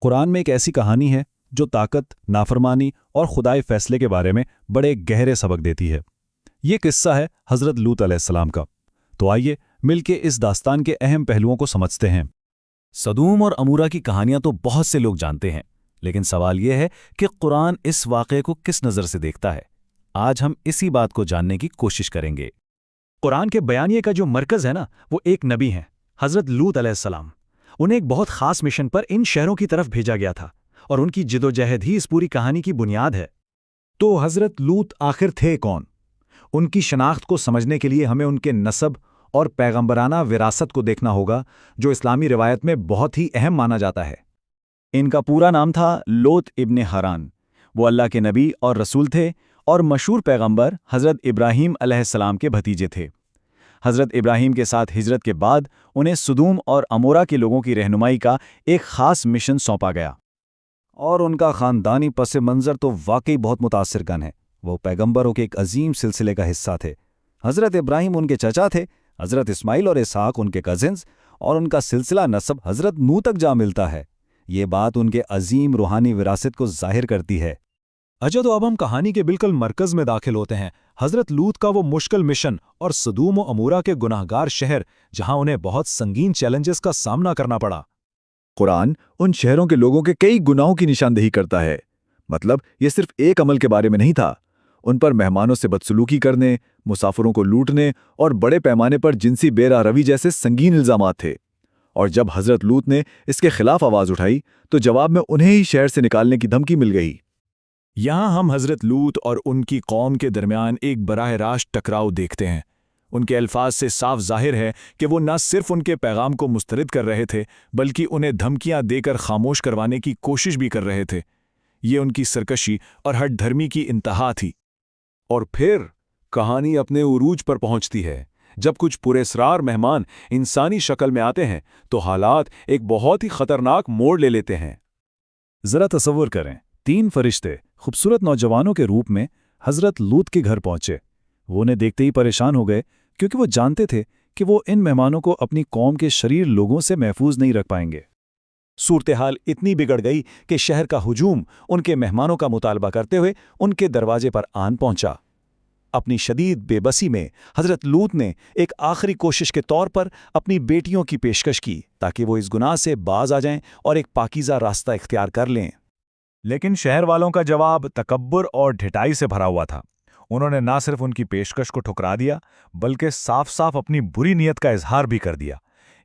قرآن میں ایک ایسی کہانی ہے جو طاقت، نافرمانی اور خدائے فیصلے کے بارے میں بڑے گہرے سبق دیتی ہے۔ یہ قصہ ہے حضرت لوط علیہ السلام کا۔ تو آئیے مل کے اس داستان کے اہم پہلوؤں کو سمجھتے ہیں۔ سدوم اور عمورہ کی کہانیاں تو بہت سے لوگ جانتے ہیں، لیکن سوال یہ ہے کہ قرآن اس واقعے کو کس نظر سے دیکھتا ہے۔ آج ہم اسی بات کو جاننے کی کوشش کریں گے۔ قرآن کے بیانیے کا جو مرکز ہے نا، وہ ایک نبی ہیں، حضرت لوط علیہ السلام۔ انہیں ایک بہت خاص مشن پر ان شہروں کی طرف بھیجا گیا تھا، اور ان کی جدوجہد ہی اس پوری کہانی کی بنیاد ہے۔ تو حضرت لوط آخر تھے کون؟ ان کی شناخت کو سمجھنے کے لیے ہمیں ان کے نسب اور پیغمبرانہ وراثت کو دیکھنا ہوگا، جو اسلامی روایت میں بہت ہی اہم مانا جاتا ہے۔ ان کا پورا نام تھا لوط ابن حران۔ وہ اللہ کے نبی اور رسول تھے اور مشہور پیغمبر حضرت ابراہیم علیہ السلام کے بھتیجے تھے۔ حضرت ابراہیم کے ساتھ ہجرت کے بعد انہیں سدوم اور عمورہ کے لوگوں کی رہنمائی کا ایک خاص مشن سونپا گیا، اور ان کا خاندانی پس منظر تو واقعی بہت متاثر کن ہے۔ وہ پیغمبروں کے ایک عظیم سلسلے کا حصہ تھے۔ حضرت ابراہیم ان کے چچا تھے، حضرت اسماعیل اور اسحاق ان کے کزنز، اور ان کا سلسلہ نسب حضرت نوح تک جا ملتا ہے۔ یہ بات ان کے عظیم روحانی وراثت کو ظاہر کرتی ہے۔ اچھا، تو اب ہم کہانی کے بالکل مرکز میں داخل ہوتے ہیں، حضرت لوط کا وہ مشکل مشن اور سدوم و عمورہ کے گناہگار شہر، جہاں انہیں بہت سنگین چیلنجز کا سامنا کرنا پڑا۔ قرآن ان شہروں کے لوگوں کے کئی گناہوں کی نشاندہی کرتا ہے۔ مطلب یہ صرف ایک عمل کے بارے میں نہیں تھا۔ ان پر مہمانوں سے بدسلوکی کرنے، مسافروں کو لوٹنے اور بڑے پیمانے پر جنسی بے روی جیسے سنگین الزامات تھے۔ اور جب حضرت لوط نے اس کے خلاف آواز اٹھائی تو جواب میں انہیں ہی شہر سے نکالنے کی دھمکی مل گئی۔ یہاں ہم حضرت لوط اور ان کی قوم کے درمیان ایک براہ راست ٹکراؤ دیکھتے ہیں۔ ان کے الفاظ سے صاف ظاہر ہے کہ وہ نہ صرف ان کے پیغام کو مسترد کر رہے تھے، بلکہ انہیں دھمکیاں دے کر خاموش کروانے کی کوشش بھی کر رہے تھے۔ یہ ان کی سرکشی اور ہٹ دھرمی کی انتہا تھی۔ اور پھر کہانی اپنے عروج پر پہنچتی ہے۔ جب کچھ پراسرار مہمان انسانی شکل میں آتے ہیں تو حالات ایک بہت ہی خطرناک موڑ لے لیتے ہیں۔ ذرا تصور کریں، 3 فرشتے خوبصورت نوجوانوں کے روپ میں حضرت لوط کے گھر پہنچے۔ وہ انہیں دیکھتے ہی پریشان ہو گئے، کیونکہ وہ جانتے تھے کہ وہ ان مہمانوں کو اپنی قوم کے شریر لوگوں سے محفوظ نہیں رکھ پائیں گے۔ صورتحال اتنی بگڑ گئی کہ شہر کا ہجوم ان کے مہمانوں کا مطالبہ کرتے ہوئے ان کے دروازے پر آن پہنچا۔ اپنی شدید بے بسی میں حضرت لوط نے ایک آخری کوشش کے طور پر اپنی بیٹیوں کی پیشکش کی، تاکہ وہ اس گناہ سے باز آ جائیں اور ایک پاکیزہ راستہ اختیار کر لیں۔ لیکن شہر والوں کا جواب تکبر اور ڈھٹائی سے بھرا ہوا تھا۔ انہوں نے نہ صرف ان کی پیشکش کو ٹھکرا دیا، بلکہ صاف صاف اپنی بری نیت کا اظہار بھی کر دیا۔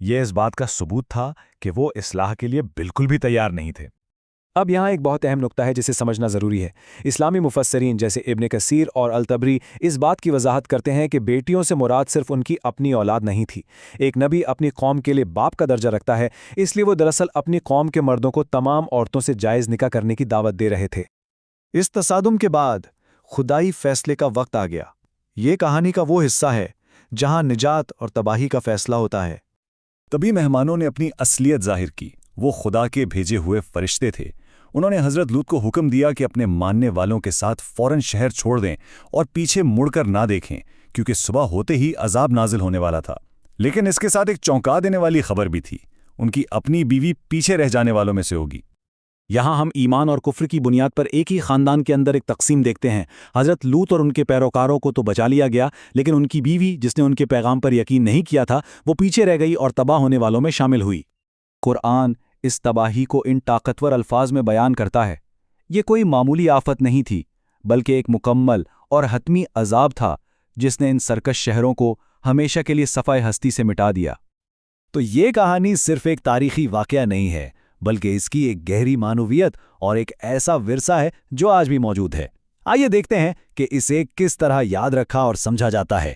یہ اس بات کا ثبوت تھا کہ وہ اصلاح کے لیے بالکل بھی تیار نہیں تھے۔ اب یہاں ایک بہت اہم نقطہ ہے جسے سمجھنا ضروری ہے۔ اسلامی مفسرین جیسے ابن کثیر اور الطبری اس بات کی وضاحت کرتے ہیں کہ بیٹیوں سے مراد صرف ان کی اپنی اولاد نہیں تھی۔ ایک نبی اپنی قوم کے لیے باپ کا درجہ رکھتا ہے، اس لیے وہ دراصل اپنی قوم کے مردوں کو تمام عورتوں سے جائز نکاح کرنے کی دعوت دے رہے تھے۔ اس تصادم کے بعد خدائی فیصلے کا وقت آ گیا۔ یہ کہانی کا وہ حصہ ہے جہاں نجات اور تباہی کا فیصلہ ہوتا ہے۔ تبھی مہمانوں نے اپنی اصلیت ظاہر کی۔ وہ خدا کے بھیجے ہوئے فرشتے تھے۔ انہوں نے حضرت لوط کو حکم دیا کہ اپنے ماننے والوں کے ساتھ فوراً شہر چھوڑ دیں اور پیچھے مڑ کر نہ دیکھیں، کیونکہ صبح ہوتے ہی عذاب نازل ہونے والا تھا۔ لیکن اس کے ساتھ ایک چونکا دینے والی خبر بھی تھی۔ ان کی اپنی بیوی پیچھے رہ جانے والوں میں سے ہوگی۔ یہاں ہم ایمان اور کفر کی بنیاد پر ایک ہی خاندان کے اندر ایک تقسیم دیکھتے ہیں۔ حضرت لوط اور ان کے پیروکاروں کو تو بچا لیا گیا، لیکن ان کی بیوی، جس نے ان کے پیغام پر یقین نہیں کیا تھا، وہ پیچھے رہ گئی اور تباہ ہونے والوں میں شامل ہوئی۔ قرآن اس تباہی کو ان طاقتور الفاظ میں بیان کرتا ہے۔ یہ کوئی معمولی آفت نہیں تھی، بلکہ ایک مکمل اور حتمی عذاب تھا جس نے ان سرکش شہروں کو ہمیشہ کے لیے صفحۂ ہستی سے مٹا دیا۔ تو یہ کہانی صرف ایک تاریخی واقعہ نہیں ہے، بلکہ اس کی ایک گہری معنویت اور ایک ایسا ورثہ ہے جو آج بھی موجود ہے۔ آئیے دیکھتے ہیں کہ اسے کس طرح یاد رکھا اور سمجھا جاتا ہے۔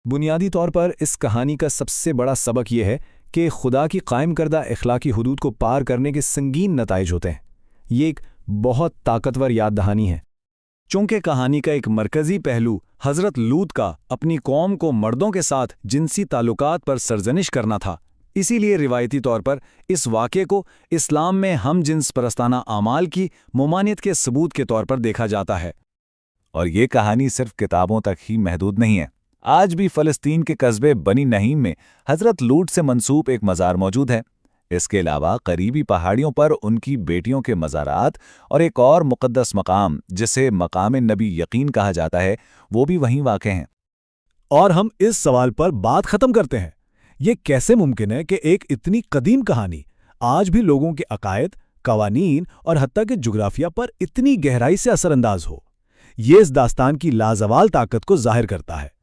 بنیادی طور پر اس کہانی کا سب سے بڑا سبق یہ ہے کہ خدا کی قائم کردہ اخلاقی حدود کو پار کرنے کے سنگین نتائج ہوتے ہیں۔ یہ ایک بہت طاقتور یاد دہانی ہے۔ چونکہ کہانی کا ایک مرکزی پہلو حضرت لوط کا اپنی قوم کو مردوں کے ساتھ جنسی تعلقات پر سرزنش کرنا تھا، اسی لیے روایتی طور پر اس واقعے کو اسلام میں ہم جنس پرستانہ اعمال کی ممانعت کے ثبوت کے طور پر دیکھا جاتا ہے۔ اور یہ کہانی صرف کتابوں تک ہی محدود نہیں ہے۔ آج بھی فلسطین کے قصبے بنی نعیم میں حضرت لوط سے منسوب ایک مزار موجود ہے۔ اس کے علاوہ قریبی پہاڑیوں پر ان کی بیٹیوں کے مزارات اور ایک اور مقدس مقام جسے مقام نبی یقین کہا جاتا ہے وہ بھی وہیں واقع ہیں۔ اور ہم اس سوال پر بات ختم کرتے ہیں، یہ کیسے ممکن ہے کہ ایک اتنی قدیم کہانی آج بھی لوگوں کے عقائد، قوانین اور حتیٰ کہ جغرافیہ پر اتنی گہرائی سے اثر انداز ہو؟ یہ اس داستان کی لازوال طاقت کو ظاہر کرتا ہے۔